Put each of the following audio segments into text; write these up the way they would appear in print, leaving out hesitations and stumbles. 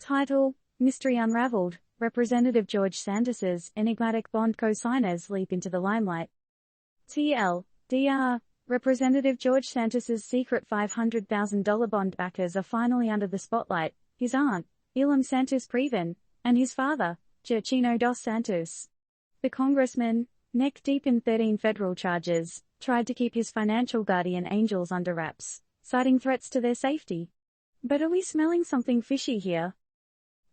Title: Mystery Unraveled. Representative George Santos's enigmatic bond co-signers leap into the limelight. TLDR: Representative George Santos's secret $500,000 bond backers are finally under the spotlight. His aunt, Ilam Santos Preven, and his father, Gerchino dos Santos. The congressman, neck deep in 13 federal charges, tried to keep his financial guardian angels under wraps, citing threats to their safety. But are we smelling something fishy here?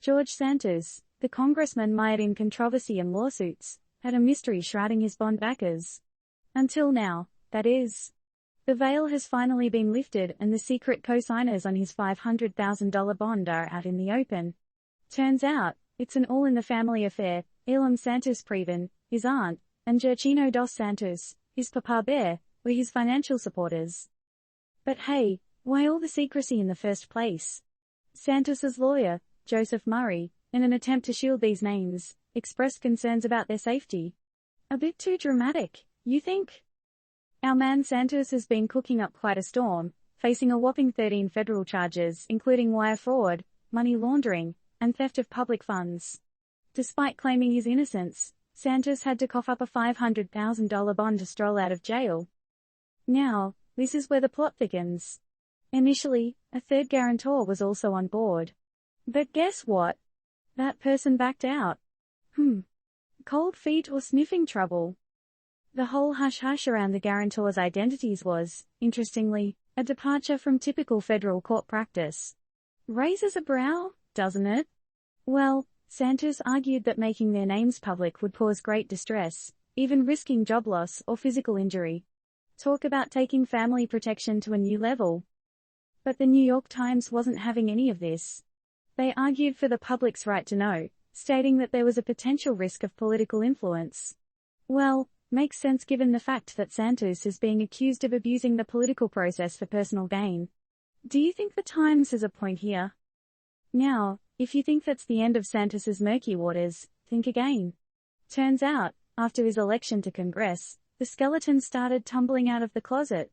George Santos, the congressman mired in controversy and lawsuits, had a mystery shrouding his bond backers. Until now, that is. The veil has finally been lifted and the secret co-signers on his $500,000 bond are out in the open. Turns out, it's an all-in-the-family affair. Ilam Santos Preven, his aunt, and Gerchino dos Santos, his papa bear, were his financial supporters. But hey, why all the secrecy in the first place? Santos's lawyer, Joseph Murray, in an attempt to shield these names, expressed concerns about their safety. A bit too dramatic, you think? Our man Santos has been cooking up quite a storm, facing a whopping 13 federal charges including wire fraud, money laundering, and theft of public funds. Despite claiming his innocence, Santos had to cough up a $500,000 bond to stroll out of jail. Now, this is where the plot thickens. Initially, a third guarantor was also on board. But guess what? That person backed out. Cold feet or sniffing trouble? The whole hush-hush around the guarantors' identities was, interestingly, a departure from typical federal court practice. Raises a brow, doesn't it? Well, Santos argued that making their names public would cause great distress, even risking job loss or physical injury. Talk about taking family protection to a new level. But the New York Times wasn't having any of this. They argued for the public's right to know, stating that there was a potential risk of political influence. Well, makes sense given the fact that Santos is being accused of abusing the political process for personal gain. Do you think the Times has a point here? Now, if you think that's the end of Santos's murky waters, think again. Turns out, after his election to Congress, the skeleton started tumbling out of the closet.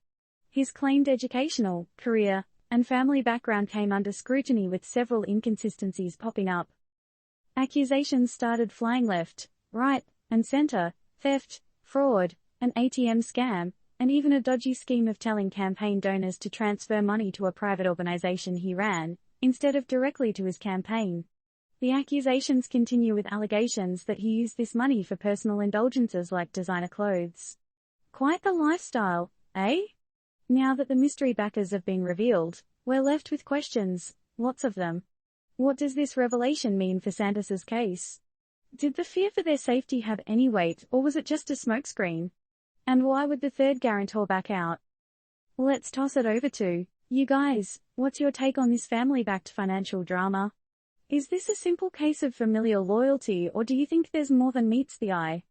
His claimed educational, career, and family background came under scrutiny with several inconsistencies popping up. Accusations started flying left, right, and center: theft, fraud, an ATM scam, and even a dodgy scheme of telling campaign donors to transfer money to a private organization he ran, instead of directly to his campaign. The accusations continue with allegations that he used this money for personal indulgences like designer clothes. Quite the lifestyle, eh? Now that the mystery backers have been revealed, we're left with questions, lots of them. What does this revelation mean for Santos's case? Did the fear for their safety have any weight, or was it just a smokescreen? And why would the third guarantor back out? Let's toss it over to you guys. What's your take on this family-backed financial drama? Is this a simple case of familial loyalty, or do you think there's more than meets the eye?